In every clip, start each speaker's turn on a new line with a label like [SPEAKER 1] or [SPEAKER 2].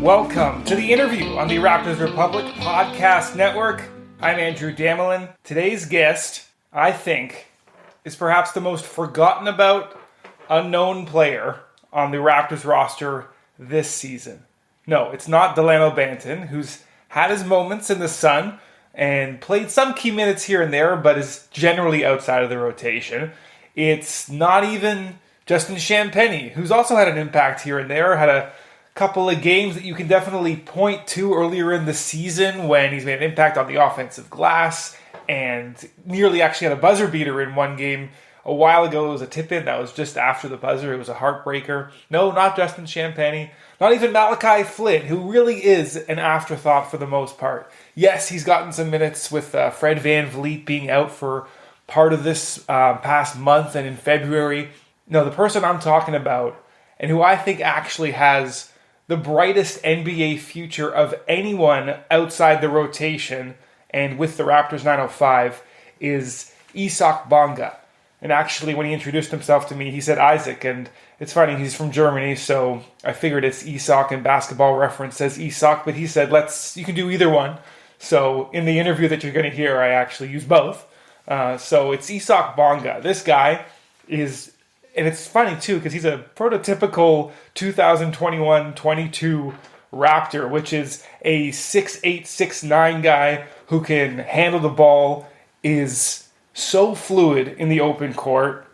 [SPEAKER 1] Welcome to the interview on the Raptors Republic Podcast Network. I'm Andrew Damelin. Today's guest, I think, is perhaps the most forgotten about, unknown player on the Raptors roster this season. No, it's not Delano Banton, who's had his moments in the sun and played some key minutes here and there, but is generally outside of the rotation. It's not even Justin Champagnie, who's also had an impact here and there, had a couple of games that you can definitely point to earlier in the season when he's made an impact on the offensive glass and nearly actually had a buzzer beater in one game a while ago. It was a tip-in that was just after the buzzer. It was a heartbreaker. No, not Justin Champagnie. Not even Malachi Flynn, who really is an afterthought for the most part. Yes, he's gotten some minutes with Fred VanVleet being out for part of this past month and in February. No, the person I'm talking about and who I think actually has the brightest NBA future of anyone outside the rotation and with the Raptors 905 is Isaac Bonga. And actually, when he introduced himself to me, he said Isaac. And it's funny, he's from Germany, so I figured it's Isaac, and Basketball Reference says Isaac, but he said, you can do either one. So in the interview that you're going to hear, I actually use both. So it's Isaac Bonga. This guy is, and it's funny too, because he's a prototypical 2021-22 Raptor, which is a 6'8", 6'9" guy who can handle the ball, is so fluid in the open court,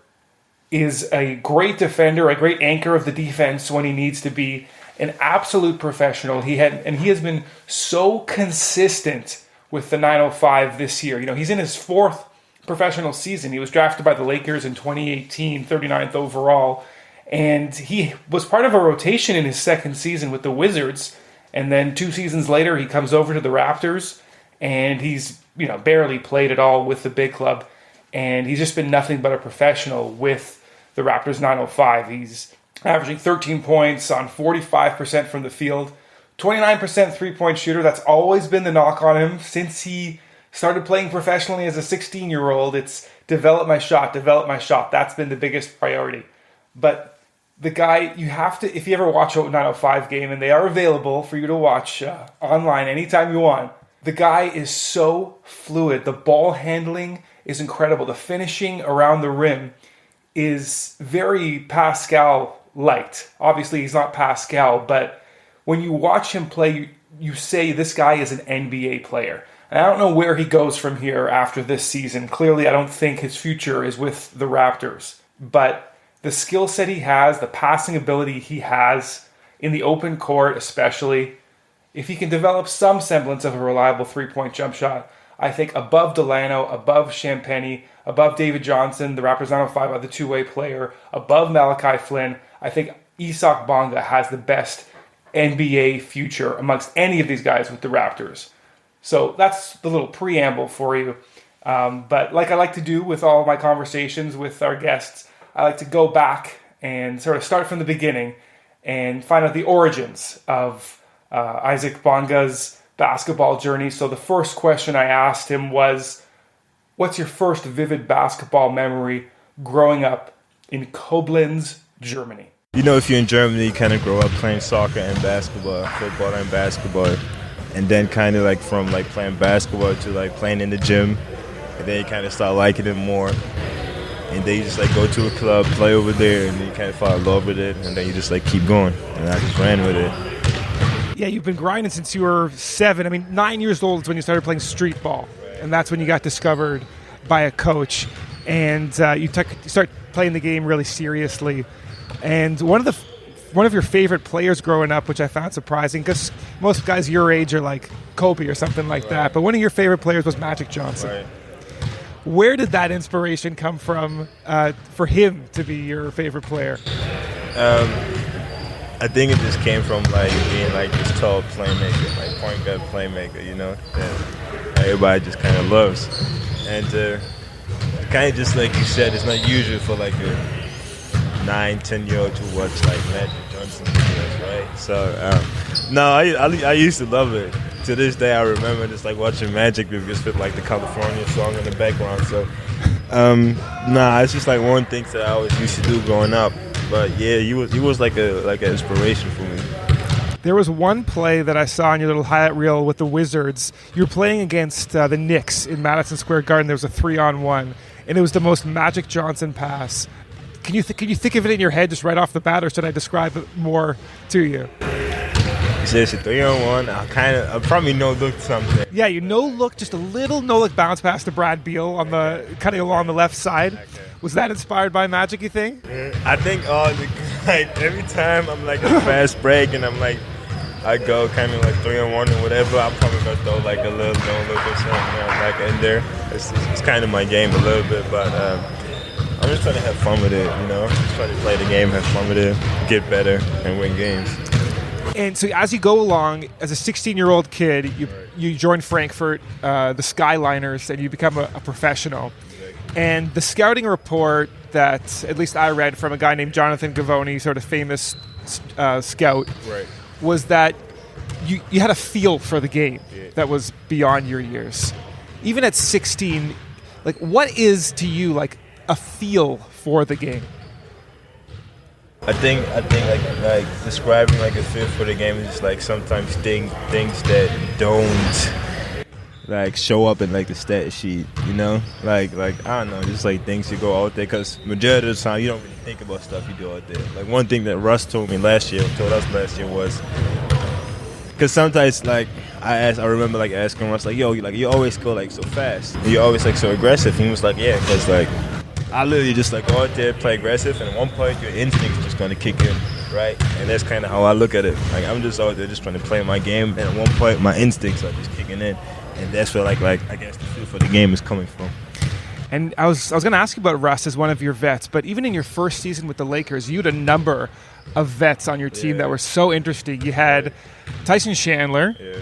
[SPEAKER 1] is a great defender, a great anchor of the defense when he needs to be, an absolute professional. He has been so consistent with the 905 this year. You know, he's in his fourth professional season. He was drafted by the Lakers in 2018, 39th overall, and he was part of a rotation in his second season with the Wizards, and then 2 seasons later he comes over to the Raptors, and he's, barely played at all with the big club, and he's just been nothing but a professional with the Raptors 905. He's averaging 13 points on 45% from the field, 29% three-point shooter. That's always been the knock on him since he started playing professionally as a 16-year-old. It's develop my shot. That's been the biggest priority. But the guy, you have to, if you ever watch a 905 game, and they are available for you to watch online anytime you want, the guy is so fluid. The ball handling is incredible. The finishing around the rim is very Pascal-light. Obviously, he's not Pascal, but when you watch him play, you say this guy is an NBA player. And I don't know where he goes from here after this season. Clearly, I don't think his future is with the Raptors. But the skill set he has, the passing ability he has in the open court especially, if he can develop some semblance of a reliable three-point jump shot, I think above Delano, above Champagnie, above David Johnson, the Raptors 905 are the two-way player, above Malachi Flynn, I think Isaac Bonga has the best NBA future amongst any of these guys with the Raptors. So that's the little preamble for you. But like I like to do with all of my conversations with our guests, I like to go back and sort of start from the beginning and find out the origins of Isaac Bonga's basketball journey. So the first question I asked him was, what's your first vivid basketball memory growing up in Koblenz, Germany?
[SPEAKER 2] If you're in Germany, you kind of grow up playing soccer and basketball, football and basketball. And then kind of from playing basketball to playing in the gym. And then you kind of start liking it more. And then you just go to a club, play over there, and then you kind of fall in love with it. And then you just keep going. And I just ran with it.
[SPEAKER 1] Yeah, you've been grinding since you were 7. 9 years old is when you started playing street ball. And that's when you got discovered by a coach. And you start playing the game really seriously. And one of your favorite players growing up, which I found surprising, because most guys your age are like Kobe or something like that. But one of your favorite players was Magic Johnson.
[SPEAKER 2] Right.
[SPEAKER 1] Where did that inspiration come from for him to be your favorite player?
[SPEAKER 2] I think it just came from being this tall playmaker, point guard playmaker, that everybody just kind of loves. And kind of just like you said, it's not usual for a 9-10-year-old to watch Magic Johnson videos, right? So no, I used to love it. To this day, I remember just watching Magic videos with the California song in the background. So it's just one thing that I always used to do growing up. But yeah, he was like an inspiration for me.
[SPEAKER 1] There was one play that I saw on your little highlight reel with the Wizards. You were playing against the Knicks in Madison Square Garden. There was a 3-on-1, and it was the most Magic Johnson pass. Can you think of it in your head just right off the bat, or should I describe it more to you?
[SPEAKER 2] It's a 3-on-1. I'll probably no-look something.
[SPEAKER 1] Yeah, you no-look, just a little no-look bounce pass to Brad Beal on the kind of along the left side. Okay. Was that inspired by Magic, you think?
[SPEAKER 2] I think every time I'm like a fast break and I'm like, I go kind of like 3-on-1 or whatever, I'm probably going to throw like a little no-look or something like in there. It's kind of my game a little bit, but I'm just trying to have fun with it, Just trying to play the game, have fun with it, get better, and win games.
[SPEAKER 1] And so as you go along, as a 16-year-old kid, you join Frankfurt, the Skyliners, and you become a professional. And the scouting report that at least I read from a guy named Jonathan Gavoni, sort of famous scout, was that you had a feel for the game that was beyond your years. Even at 16, like, what is to you like a feel for the game?
[SPEAKER 2] I think like describing like a feel for the game is just like sometimes things that don't like show up in like the stat sheet, like I don't know, just like things you go out there, because majority of the time you don't really think about stuff you do out there. Like one thing that Russ told us last year was, because sometimes like I remember like asking Russ like, yo, like you always go like so fast, and you're always like so aggressive. And he was like, yeah, because like I literally just like go out there, play aggressive, and at one point your instinct's just gonna kick in, right? And that's kind of how I look at it. Like I'm just out there just trying to play my game, and at one point my instincts are just kicking in, and that's where like I guess the feel for the game is coming from.
[SPEAKER 1] And I was going to ask you about Russ as one of your vets, but even in your first season with the Lakers, you had a number of vets on your team that were so interesting. You had Tyson Chandler. Yeah.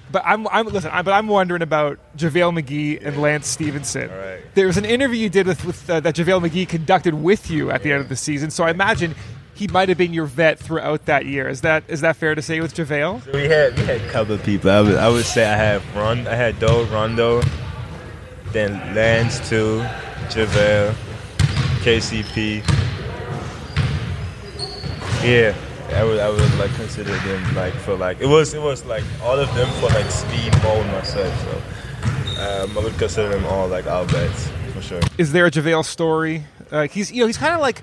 [SPEAKER 1] But I'm wondering about JaVale McGee and Lance Stevenson.
[SPEAKER 2] Right.
[SPEAKER 1] There was an interview you did with that JaVale McGee conducted with you at the end of the season, so I imagine he might have been your vet throughout that year. Is that fair to say with JaVale?
[SPEAKER 2] So we had a couple of people. I would say I had Rondo, then Lance too, JaVale, KCP. Yeah. I would like consider them like for like it was like all of them for like speed, Mo, and myself. So I would consider them all like our vets for sure.
[SPEAKER 1] Is there a JaVale story? He's kind of like,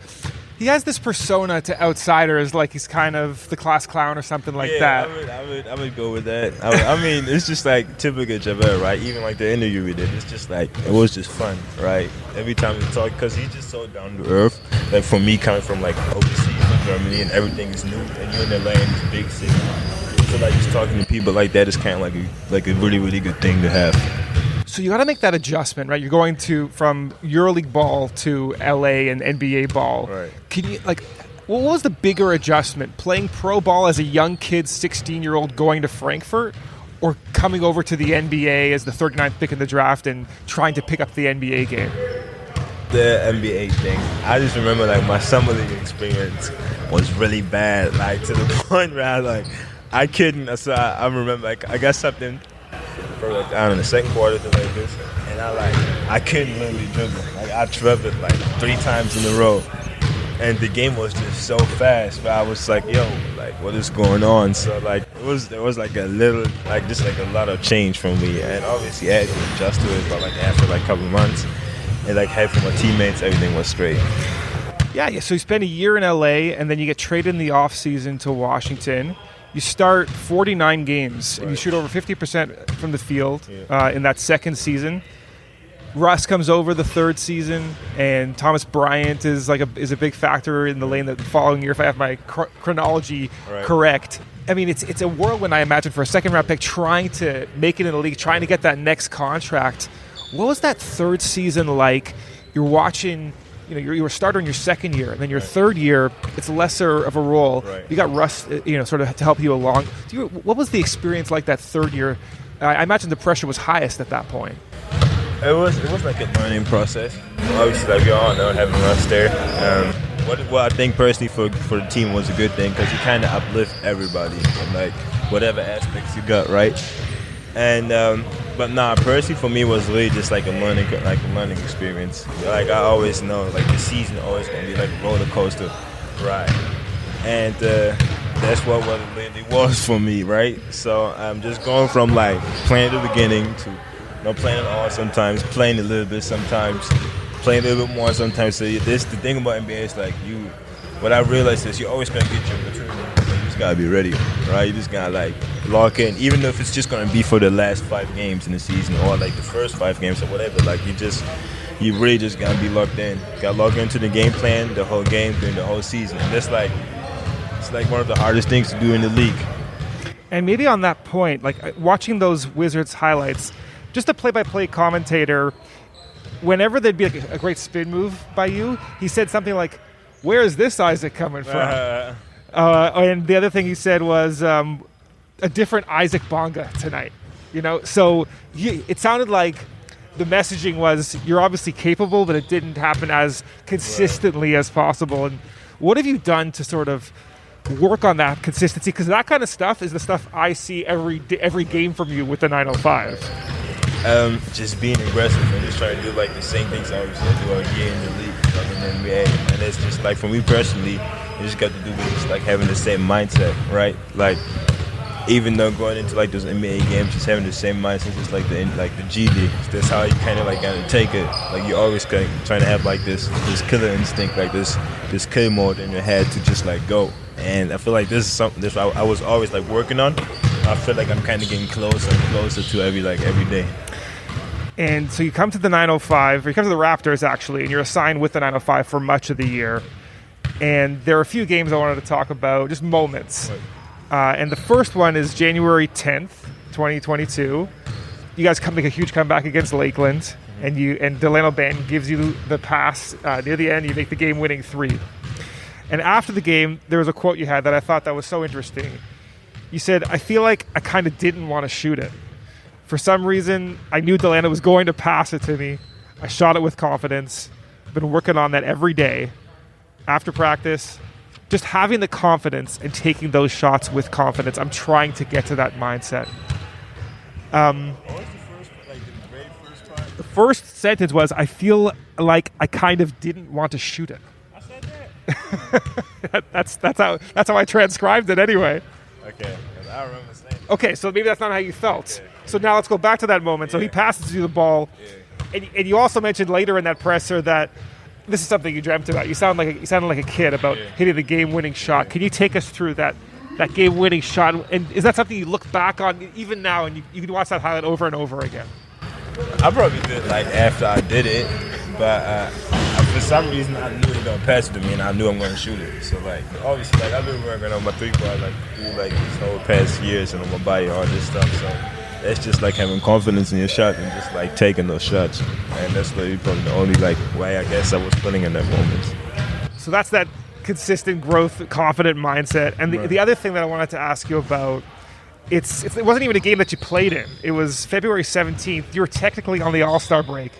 [SPEAKER 1] he has this persona to outsiders, like he's kind of the class clown or something like that.
[SPEAKER 2] I would go with that. I mean, it's just like typical JaVale, right? Even like the interview we did, it's just like it was just fun, right? Every time we talk, because he's just so down to earth. Like for me, coming from like overseas in Germany and everything is new, and you're in LA in this big city, so like just talking to people like that is kind of like a really, really good thing to have.
[SPEAKER 1] So you got to make that adjustment, right? You're going from EuroLeague ball to LA and NBA ball.
[SPEAKER 2] Right.
[SPEAKER 1] Can you what was the bigger adjustment? Playing pro ball as a young kid, 16-year-old, going to Frankfurt, or coming over to the NBA as the 39th pick in the draft and trying to pick up the NBA game?
[SPEAKER 2] The NBA thing. I just remember like my summer league experience was really bad, like to the point where I couldn't. So I remember like I got something for like down in the second quarter to like this, and I couldn't literally dribble. Like I dribbled like 3 times in a row, and the game was just so fast. But I was like, yo, like what is going on? So like there was like a little like just like a lot of change from me, and obviously I had to adjust to it. But like after like a couple of months, and like had from my teammates, everything was straight.
[SPEAKER 1] Yeah. So you spend a year in LA, and then you get traded in the off season to Washington. You start 49 games, and you shoot over 50% from the field in that second season. Russ comes over the third season, and Thomas Bryant is a big factor in the lane the following year, if I have my chronology correct. I mean, it's a whirlwind, I imagine, for a second-round pick trying to make it in the league, trying to get that next contract. What was that third season like? You're watching... you were a starter in your second year, and then your third year, it's lesser of a role. Right. You got Russ, sort of to help you along. What was the experience like that third year? I imagine the pressure was highest at that point.
[SPEAKER 2] It was like a learning process. Obviously, like we all know, having Russ there. What I think personally for the team was a good thing, because you kind of uplift everybody in like whatever aspects you got, right? And but personally for me it was really just like a learning experience. Like I always know, like the season always gonna be like a roller coaster ride, and that's what it really was for me, right? So I'm just going from like playing at the beginning to playing it all sometimes, playing a little bit sometimes, playing a little bit more sometimes. So this the thing about NBA is like what I realized is you're always gonna get your opportunity. You just gotta be ready, right? You just gotta like lock in, even if it's just gonna be for the last 5 games in the season or like the first 5 games or whatever. Like you really just gotta be locked in. Gotta log into the game plan, the whole game during the whole season. And that's like it's like one of the hardest things to do in the league.
[SPEAKER 1] And maybe on that point, like watching those Wizards highlights, just a play-by-play commentator, whenever there'd be like a great spin move by you, he said something like, "Where is this Isaac coming from?" And the other thing he said was a different Isaac Bonga tonight. So it sounded like the messaging was you're obviously capable, but it didn't happen as consistently as possible. And what have you done to sort of work on that consistency? Because that kind of stuff is the stuff I see every game from you with the 905.
[SPEAKER 2] Just being aggressive and just trying to do like the same things I always do all year in the league, in the NBA. And it's just like for me personally, you just got to do with just like having the same mindset, right? Like even though going into like those NBA games, just having the same mindset, just like the G League. That's how you kind of like gotta take it. Like you always trying to have like this killer instinct, like this kill mode in your head to just like go. And I feel like this is something I was always like working on. I feel like I'm kind of getting closer and closer to every day.
[SPEAKER 1] And so you come to the 905, or you come to the Raptors actually, and you're assigned with the 905 for much of the year. And there are a few games I wanted to talk about, just moments. Right. And the first one is January 10th, 2022. You guys make a huge comeback against Lakeland, and Delano Banton gives you the pass near the end. You make the game-winning 3. And after the game, there was a quote you had that I thought that was so interesting. You said, "I feel like I kind of didn't want to shoot it. For some reason, I knew Delano was going to pass it to me. I shot it with confidence. Been working on that every day. After practice, just having the confidence and taking those shots with confidence. I'm trying to get to that mindset."
[SPEAKER 2] What was the very first part?
[SPEAKER 1] The first sentence was, "I feel like I kind of didn't want to shoot it."
[SPEAKER 2] I said that.
[SPEAKER 1] That's how I transcribed it anyway.
[SPEAKER 2] Okay, I remember saying that.
[SPEAKER 1] Okay, so maybe that's not how you felt. Yeah. So now let's go back to that moment. So he passes you the ball, and you also mentioned later in that presser that this is something you dreamt about. You sounded like a kid about hitting the game-winning shot. Can you take us through that game-winning shot? And is that something you look back on even now, and you can watch that highlight over and over again?
[SPEAKER 2] I probably did like after I did it, but for some reason I knew he was gonna pass it to me, and I knew I'm gonna shoot it. So like obviously like I've been working on my 3-point like through like these whole past years and on my body, all this stuff. So it's just like having confidence in your shot and just like taking those shots, and that's like probably the only like way I guess I was feeling in that moment.
[SPEAKER 1] So that's that consistent growth, confident mindset. And the other thing that I wanted to ask you about, it wasn't even a game that you played in. It was February 17th. You were technically on the All-Star break,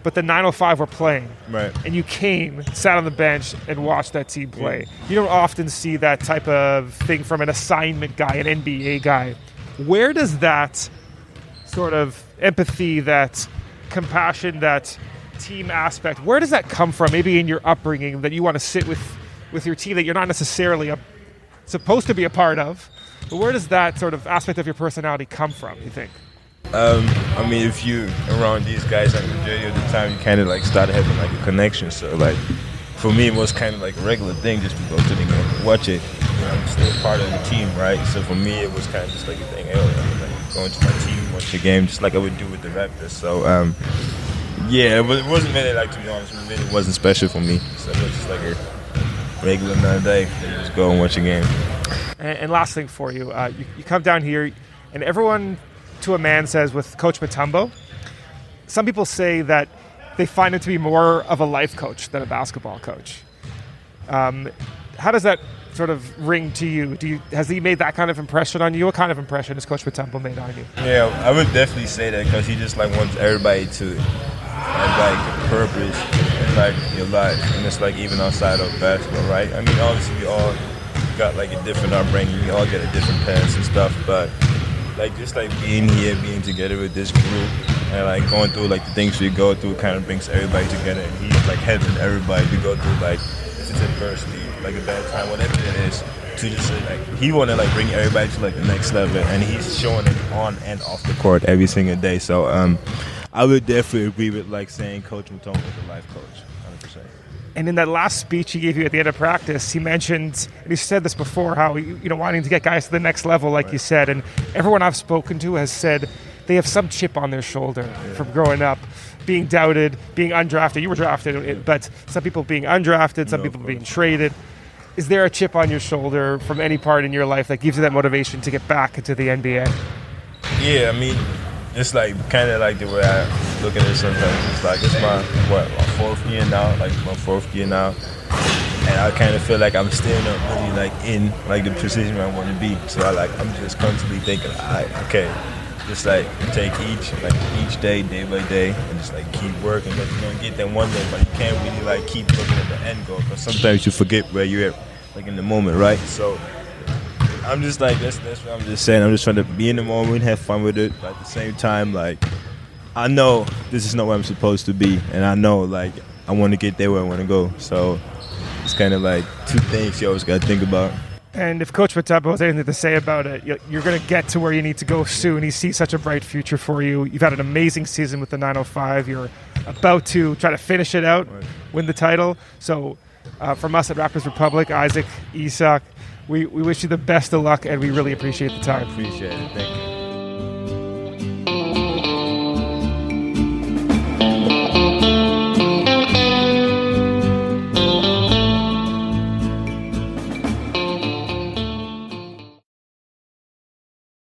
[SPEAKER 1] but the 905 were playing.
[SPEAKER 2] Right.
[SPEAKER 1] And you came, sat on the bench, and watched that team play. You don't often see that type of thing from an assignment guy, an NBA guy. Where does that sort of empathy, that compassion, that team aspect, where does that come from? Maybe in your upbringing that you want to sit with your team that you're not necessarily supposed to be a part of. But where does that sort of aspect of your personality come from, you think?
[SPEAKER 2] I mean, if you around these guys, like majority of the time, you kind of like started having like a connection. So like, for me, it was kind of like a regular thing just to go to the game, watch it. I'm still part of the team, right? So for me, it was kind of just like a thing. Like going to my team, watch the game, just like I would do with the Raptors. So it wasn't really like, to be honest, it really wasn't special for me. So it was just like a regular another day. You just go and watch a game.
[SPEAKER 1] And last thing for you, you come down here, and everyone to a man says with Coach Mutombo, some people say that they find him to be more of a life coach than a basketball coach. How does that sort of ring to you? Has he made that kind of impression on you? What kind of impression has Coach Mutombo made on you?
[SPEAKER 2] Yeah, I would definitely say that because he just like wants everybody to have like purpose in like your life, and it's like even outside of basketball, right? I mean, obviously we all got like a different upbringing, we all get a different paths and stuff, but like just like being here, being together with this group, and like going through like the things we go through kind of brings everybody together, and he's like helping everybody to go through like if it's adversity, like a bad time, whatever it is, to just like he want to like bring everybody to like the next level, and he's showing it on and off the court every single day. So I would definitely agree with like saying Coach Matone is a life coach, 100%.
[SPEAKER 1] And in that last speech he gave you at the end of practice, he mentioned, and he said this before, how wanting to get guys to the next level, like you said, and everyone I've spoken to has said they have some chip on their shoulder from growing up, being doubted, being undrafted. You were drafted, but some people being undrafted, some people being traded. Is there a chip on your shoulder from any part in your life that gives you that motivation to get back into the NBA?
[SPEAKER 2] Yeah, I mean, it's like kind of like the way I look at it sometimes. It's like it's my fourth year now, and I kind of feel like I'm still not really like in like the position where I want to be. So I'm just constantly thinking, okay, just like take each day by day, and just like keep working. But you're gonna get there one day, but you can't really like keep looking at the end goal because sometimes you forget where you're at, like in the moment, right? So I'm just like that's what I'm just saying. I'm just trying to be in the moment, have fun with it, but at the same time, like I know this is not where I'm supposed to be, and I know like I want to get there where I want to go. So it's kind of like two things you always got to think about.
[SPEAKER 1] And if Coach Matabo has anything to say about it, you're going to get to where you need to go soon. He sees such a bright future for you. You've had an amazing season with the 905. You're about to try to finish it out, win the title. So from us at Raptors Republic, Isaac, Isak, we wish you the best of luck, and we really appreciate the time.
[SPEAKER 2] Appreciate it. Thank you.